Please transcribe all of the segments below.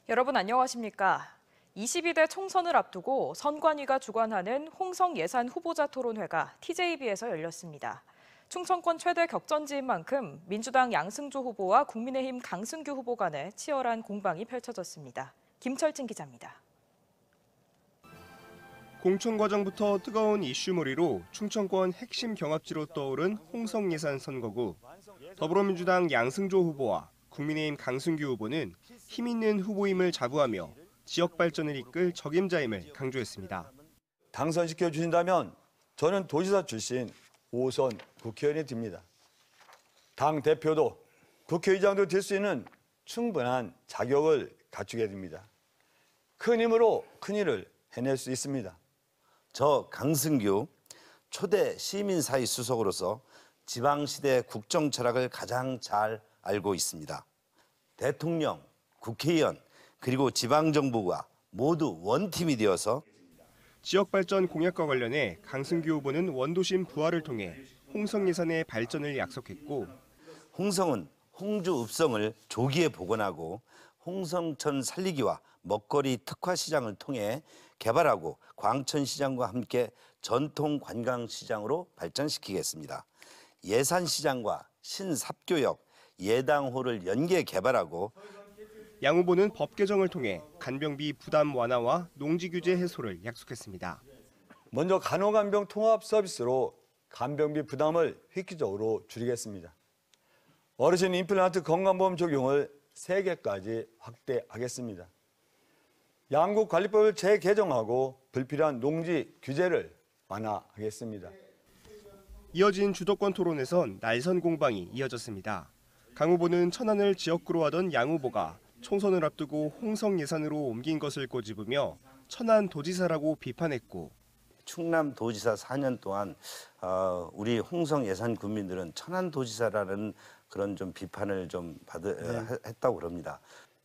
여러분 안녕하십니까? 22대 총선을 앞두고 선관위가 주관하는 홍성 예산 후보자 토론회가 TJB에서 열렸습니다. 충청권 최대 격전지인 만큼 민주당 양승조 후보와 국민의힘 강승규 후보 간의 치열한 공방이 펼쳐졌습니다. 김철진 기자입니다. 공천 과정부터 뜨거운 이슈몰이로 충청권 핵심 경합지로 떠오른 홍성 예산 선거구. 더불어민주당 양승조 후보와 국민의힘 강승규 후보는 힘 있는 후보임을 자부하며 지역 발전을 이끌 적임자임을 강조했습니다. 당선시켜 주신다면 저는 도지사 출신 5선 국회의원이 됩니다. 당 대표도 국회의장도 될 수 있는 충분한 자격을 갖추게 됩니다. 큰 힘으로 큰 일을 해낼 수 있습니다. 저 강승규 초대 시민사회 수석으로서 지방시대 국정 철학을 가장 잘 알고 있습니다. 대통령, 국회의원, 그리고 지방정부가 모두 원팀이 되어서 지역 발전 공약과 관련해 강승규 후보는 원도심 부활을 통해 홍성 예산의 발전을 약속했고, 홍성은 홍주 읍성을 조기에 복원하고 홍성천 살리기와 먹거리 특화 시장을 통해 개발하고 광천시장과 함께 전통 관광시장으로 발전시키겠습니다. 예산시장과 신삽교역, 예당호를 연계 개발하고 양 후보는 법 개정을 통해 간병비 부담 완화와 농지 규제 해소를 약속했습니다. 먼저 간호간병 통합 서비스로 간병비 부담을 획기적으로 줄이겠습니다. 어르신 임플란트 건강보험 적용을 3개까지 확대하겠습니다. 양국관리법을 재개정하고 불필요한 농지 규제를 완화하겠습니다. 이어진 주도권 토론에선 날선 공방이 이어졌습니다. 강 후보는 천안을 지역구로 하던 양 후보가 총선을 앞두고 홍성 예산으로 옮긴 것을 꼬집으며 천안 도지사라고 비판했고, 충남도지사 4년 동안 우리 홍성 예산 군민들은 천안 도지사라는 그런 좀 비판을 좀 했다고 그럽니다.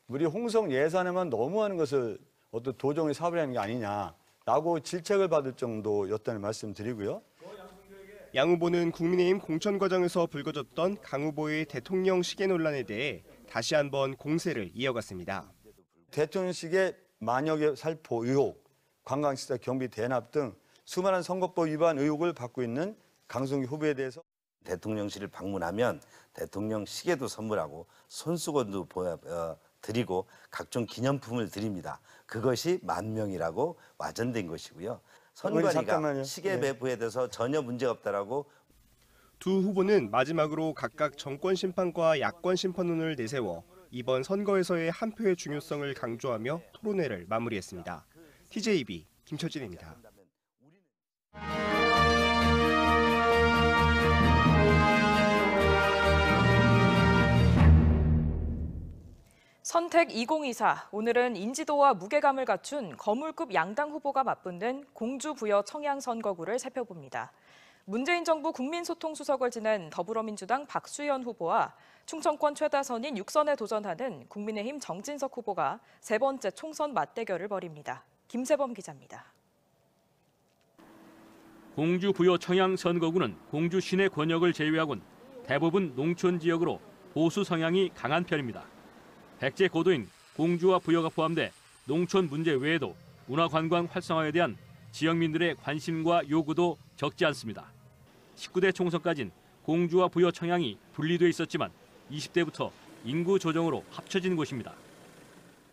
우리 홍성 예산에만 너무하는 것을 어떤 도정의 사업이라는 게 아니냐라고 질책을 받을 정도였다는 말씀 드리고요. 양 후보는 국민의힘 공천 과정에서 불거졌던 강 후보의 대통령 시계 논란에 대해 다시 한번 공세를 이어갔습니다. 대통령직의 만역의 살포 의혹, 관광시설 경비 대납 등 수많은 선거법 위반 의혹을 받고 있는 강승규 후보에 대해서 대통령실을 방문하면 대통령 시계도 선물하고 손수건도 드리고 각종 기념품을 드립니다. 그것이 만명이라고 와전된 것이고요. 선관위가 시계 배부에 대해서 전혀 문제가 없다라고. 두 후보는 마지막으로 각각 정권 심판과 야권 심판론을 내세워 이번 선거에서의 한 표의 중요성을 강조하며 토론회를 마무리했습니다. TJB 김철진입니다. 선택 2024, 오늘은 인지도와 무게감을 갖춘 거물급 양당 후보가 맞붙는 공주 부여 청양 선거구를 살펴봅니다. 문재인 정부 국민소통수석을 지낸 더불어민주당 박수현 후보와 충청권 최다선인 6선에 도전하는 국민의힘 정진석 후보가 세 번째 총선 맞대결을 벌입니다. 김세범 기자입니다. 공주 부여 청양 선거구는 공주 시내 권역을 제외하곤 대부분 농촌 지역으로 보수 성향이 강한 편입니다. 백제 고도인 공주와 부여가 포함돼 농촌 문제 외에도 문화관광 활성화에 대한 지역민들의 관심과 요구도 적지 않습니다. 19대 총선까진 공주와 부여 청양이 분리돼 있었지만 20대부터 인구 조정으로 합쳐진 곳입니다.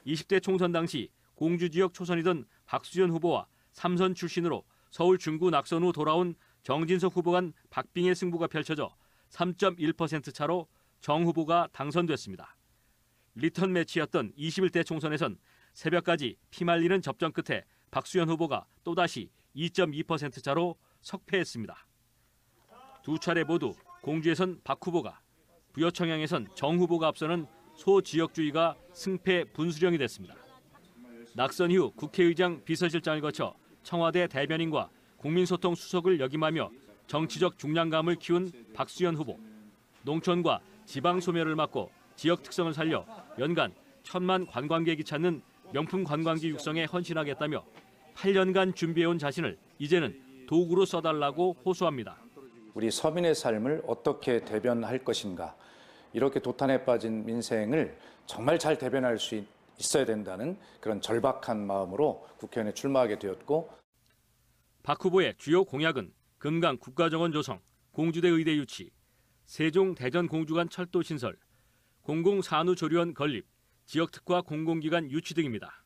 20대 총선 당시 공주 지역 초선이던 박수현 후보와 3선 출신으로 서울 중구 낙선 후 돌아온 정진석 후보 간 박빙의 승부가 펼쳐져 3.1% 차로 정 후보가 당선됐습니다. 리턴 매치였던 21대 총선에선 새벽까지 피말리는 접전 끝에 박수현 후보가 또다시 2.2% 차로 석패했습니다. 두 차례 모두 공주에선 박 후보가, 부여 청양에선 정 후보가 앞서는 소지역주의가 승패 분수령이 됐습니다. 낙선 이후 국회의장 비서실장을 거쳐 청와대 대변인과 국민소통 수석을 역임하며 정치적 중량감을 키운 박수현 후보. 농촌과 지방 소멸을 막고 지역 특성을 살려 연간 1,000만 관광객이 찾는 명품 관광지 육성에 헌신하겠다며 8년간 준비해온 자신을 이제는 도구로 써달라고 호소합니다. 우리 서민의 삶을 어떻게 대변할 것인가, 이렇게 도탄에 빠진 민생을 정말 잘 대변할 수 있어야 된다는 그런 절박한 마음으로 국회의원에 출마하게 되었고, 박 후보의 주요 공약은 금강 국가정원 조성, 공주대 의대 유치, 세종 대전 공주 간 철도 신설, 공공산후조리원 건립, 지역특화 공공기관 유치 등입니다.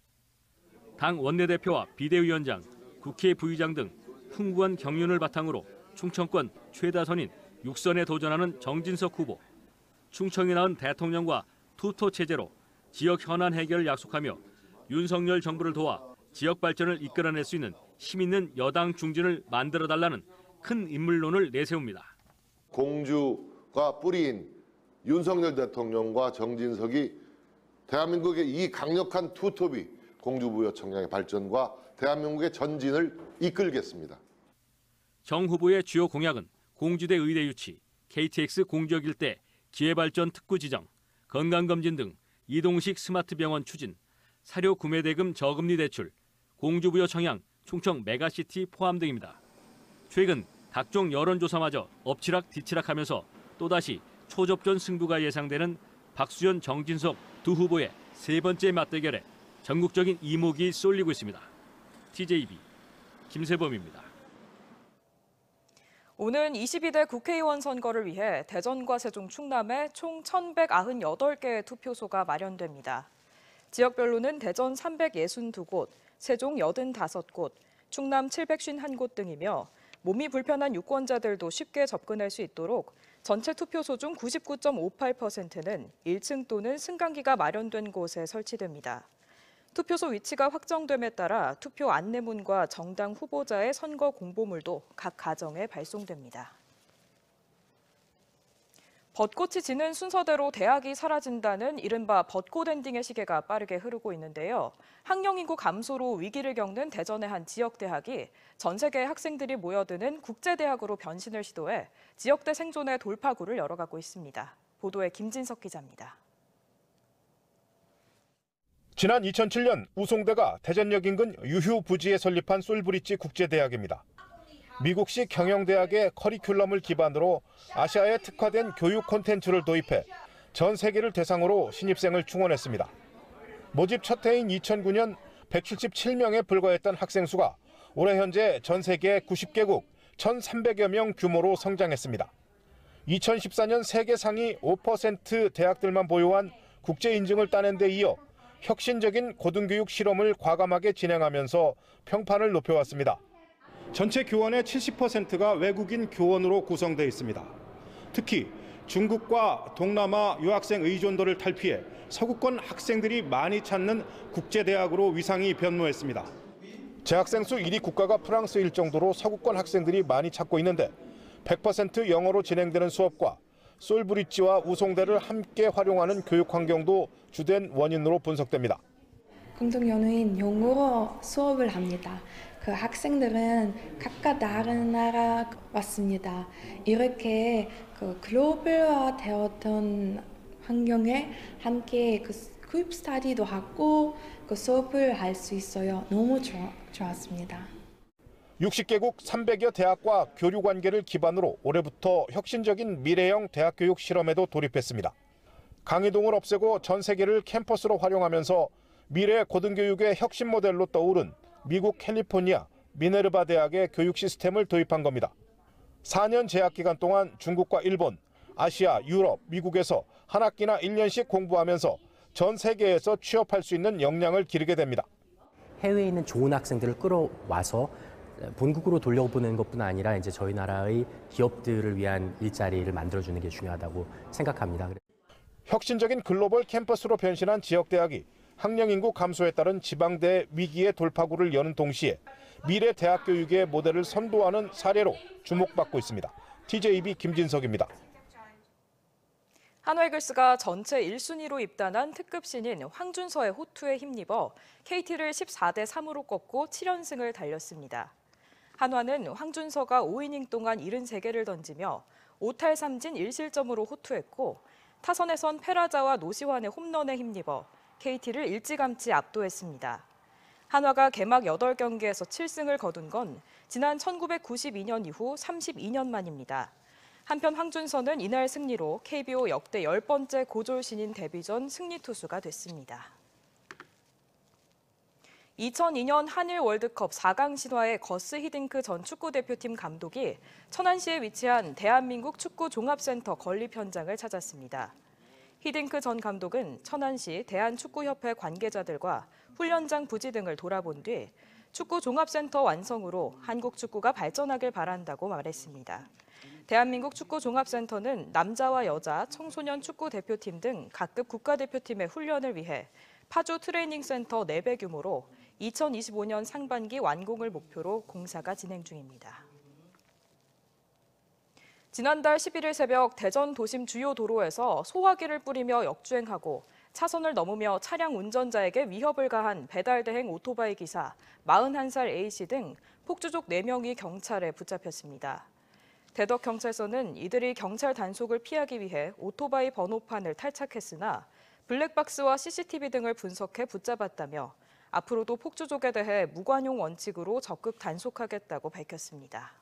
당 원내대표와 비대위원장, 국회 부의장 등 풍부한 경륜을 바탕으로 충청권 최다선인 6선에 도전하는 정진석 후보. 충청이 낳은 대통령과 투표 체제로 지역 현안 해결을 약속하며 윤석열 정부를 도와 지역 발전을 이끌어낼 수 있는 힘 있는 여당 중진을 만들어달라는 큰 인물론을 내세웁니다. 공주가 뿌리인 윤석열 대통령과 정진석이 대한민국의 이 강력한 투톱이 공주부여 청량의 발전과 대한민국의 전진을 이끌겠습니다. 정 후보의 주요 공약은 공주대 의대 유치, KTX 공주역 일대 기회발전 특구 지정, 건강검진 등 이동식 스마트 병원 추진, 사료 구매 대금 저금리 대출, 공주부여 청양, 충청 메가시티 포함 등입니다. 최근 각종 여론조사마저 엎치락 뒤치락하면서 또다시 초접전 승부가 예상되는 박수현, 정진석 두 후보의 세 번째 맞대결에 전국적인 이목이 쏠리고 있습니다. TJB 김세범입니다. 오는 22대 국회의원 선거를 위해 대전과 세종, 충남에 총 1,198개의 투표소가 마련됩니다. 지역별로는 대전 362곳, 세종 85곳, 충남 751곳 등이며 몸이 불편한 유권자들도 쉽게 접근할 수 있도록 전체 투표소 중 99.58%는 1층 또는 승강기가 마련된 곳에 설치됩니다. 투표소 위치가 확정됨에 따라 투표 안내문과 정당 후보자의 선거 공보물도 각 가정에 발송됩니다. 벚꽃이 지는 순서대로 대학이 사라진다는 이른바 벚꽃 엔딩의 시계가 빠르게 흐르고 있는데요. 학령 인구 감소로 위기를 겪는 대전의 한 지역대학이 전 세계의 학생들이 모여드는 국제대학으로 변신을 시도해 지역대 생존의 돌파구를 열어가고 있습니다. 보도에 김진석 기자입니다. 지난 2007년 우송대가 대전역 인근 유휴 부지에 설립한 솔브리지 국제대학입니다. 미국식 경영대학의 커리큘럼을 기반으로 아시아에 특화된 교육 콘텐츠를 도입해 전 세계를 대상으로 신입생을 충원했습니다. 모집 첫 해인 2009년 177명에 불과했던 학생 수가 올해 현재 전 세계 90개국 1,300여 명 규모로 성장했습니다. 2014년 세계 상위 5% 대학들만 보유한 국제 인증을 따낸 데 이어 혁신적인 고등교육 실험을 과감하게 진행하면서 평판을 높여왔습니다. 전체 교원의 70%가 외국인 교원으로 구성되어 있습니다. 특히 중국과 동남아 유학생 의존도를 탈피해 서구권 학생들이 많이 찾는 국제대학으로 위상이 변모했습니다. 재학생 수 1위 국가가 프랑스일 정도로 서구권 학생들이 많이 찾고 있는데 100% 영어로 진행되는 수업과 솔브리지와 우송대를 함께 활용하는 교육 환경도 주된 원인으로 분석됩니다. 공동 연구인 영어로 수업을 합니다. 그 학생들은 각각 다른 나라 왔습니다. 이렇게 그 글로벌화 되었던 환경에 함께 그 그룹 스터디도 하고 그 수업을 할 수 있어요. 너무 좋았습니다. 60개국 300여 대학과 교류 관계를 기반으로 올해부터 혁신적인 미래형 대학교육 실험에도 돌입했습니다. 강의동을 없애고 전 세계를 캠퍼스로 활용하면서 미래 고등교육의 혁신 모델로 떠오른 미국 캘리포니아 미네르바 대학의 교육 시스템을 도입한 겁니다. 4년 재학 기간 동안 중국과 일본, 아시아, 유럽, 미국에서 한 학기나 1년씩 공부하면서 전 세계에서 취업할 수 있는 역량을 기르게 됩니다. 해외에 있는 좋은 학생들을 끌어와서 본국으로 돌려보내는 것뿐 아니라 이제 저희 나라의 기업들을 위한 일자리를 만들어주는 게 중요하다고 생각합니다. 혁신적인 글로벌 캠퍼스로 변신한 지역대학이 학령 인구 감소에 따른 지방대 위기의 돌파구를 여는 동시에 미래 대학 교육의 모델을 선도하는 사례로 주목받고 있습니다. TJB 김진석입니다. 한화이글스가 전체 1순위로 입단한 특급 신인 황준서의 호투에 힘입어 KT를 14대 3으로 꺾고 7연승을 달렸습니다. 한화는 황준서가 5이닝 동안 73개를 던지며 5탈 3진 1실점으로 호투했고 타선에선 페라자와 노시환의 홈런에 힘입어 KT를 일찌감치 압도했습니다. 한화가 개막 8경기에서 7승을 거둔 건 지난 1992년 이후 32년 만입니다. 한편 황준서는 이날 승리로 KBO 역대 10번째 고졸 신인 데뷔 전 승리 투수가 됐습니다. 2002년 한일 월드컵 4강 신화의 거스 히딩크 전 축구대표팀 감독이 천안시에 위치한 대한민국 축구 종합센터 건립 현장을 찾았습니다. 히딩크 전 감독은 천안시 대한축구협회 관계자들과 훈련장 부지 등을 돌아본 뒤 축구 종합센터 완성으로 한국 축구가 발전하길 바란다고 말했습니다. 대한민국 축구 종합센터는 남자와 여자, 청소년 축구 대표팀 등 각급 국가대표팀의 훈련을 위해 파주 트레이닝 센터 4배 규모로 2025년 상반기 완공을 목표로 공사가 진행 중입니다. 지난달 11일 새벽 대전 도심 주요 도로에서 소화기를 뿌리며 역주행하고 차선을 넘으며 차량 운전자에게 위협을 가한 배달대행 오토바이 기사 41살 A씨 등 폭주족 4명이 경찰에 붙잡혔습니다. 대덕경찰서는 이들이 경찰 단속을 피하기 위해 오토바이 번호판을 탈착했으나 블랙박스와 CCTV 등을 분석해 붙잡았다며 앞으로도 폭주족에 대해 무관용 원칙으로 적극 단속하겠다고 밝혔습니다.